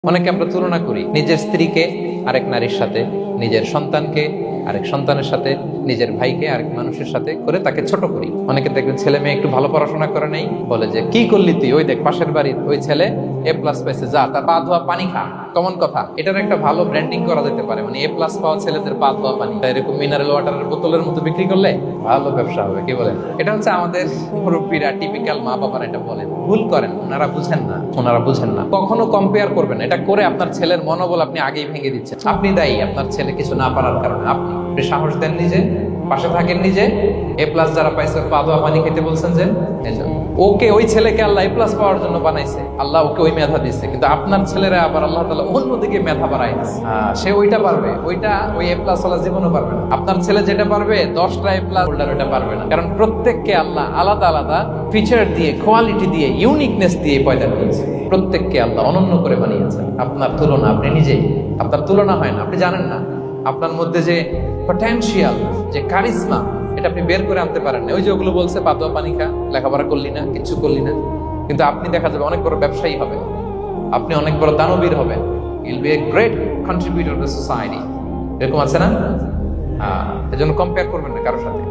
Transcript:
অনেকে আমরা তুলনা করি নিজের স্ত্রীকে আরেক নারীর সাথে, নিজের সন্তানকে আরেক সন্তানের সাথে, নিজের ভাইকে আরেক মানুষের সাথে করে তাকে ছোট করি। অনেকে দেখবেন ছেলে মেয়ে একটু ভালো পড়াশোনা করে নেই, বলে যে কি করলি তুই, ওই দেখ পাশের বাড়ির ওই ছেলে A+ পাইছে, যা তার পা ধোয়া পানি খা। কমন কথা, এটার একটা ভালো ব্র্যান্ডিং করা যেতে পারে, মানে A+ পাওয়া ছেলেদের পা ধোয়া পানি এরকম মিনারেল ওয়াটারের বোতলের মতো বিক্রি করলে ভালো ব্যবসা হবে। কি বলেন? এটা হচ্ছে আমাদের মুরব্বীরা, টিপিক্যাল মা বাবারা এটা বলেন। ভুল করেন, ওনারা বুঝেন না। কখনো কম্পেয়ার করবেন, এটা করে আপনার ছেলের মনোবল আপনি আগেই ভেঙে দিচ্ছেন। আপনি দায়ী আপনার ছেলে কিছু না পারার কারণে। আপনি সাহস দেন নিজে, পাশে থাকেন নিজে। A+ যারা পাইছে পা ধোয়া পানি খেতে বলছেন যে ওকে, ওই ছেলেকে আল্লাহ A+ পাওয়ার জন্য বানাইছে, আল্লাহ ওকে ওই মেধা দিচ্ছে, কিন্তু আপনার ছেলেরা আবার আল্লাহ তাআলা অন্যদিকে মেধা বাড়াই দিচ্ছে। সে ওইটা পারবে, ওইটা ওই A+ ওয়ালা জীবনও পারবে না। আপনার ছেলে যেটা পারবে 10টা A+ হোল্ডার ওইটা পারবে না, কারণ প্রত্যেককে আল্লাহ আলাদা আলাদা ফিচার দিয়ে, কোয়ালিটি দিয়ে, ইউনিকনেস দিয়ে পয়দা করেছে। প্রত্যেককে আল্লাহ অনন্য করে বানিয়েছেন। আপনার তুলনা আপনি নিজেই, আপনার তুলনা হয় না, আপনি জানেন না আপনার মধ্যে যে পটেনশিয়াল, যে কারিজমা, এটা আপনি বের করে আনতে পারেন না। ওই যে ওগুলো বলছে পা ধোয়া পানি খা, লেখাপড়া করলি না, কিচ্ছু করলি না, কিন্তু আপনি দেখা যাবে অনেক বড় ব্যবসায়ী হবেন, আপনি অনেক বড় দানবীর হবেন। You'll be a great contributor to the society। এরকম আছে না? এজন্য কম্পেয়ার করবেন না কারোর সাথে।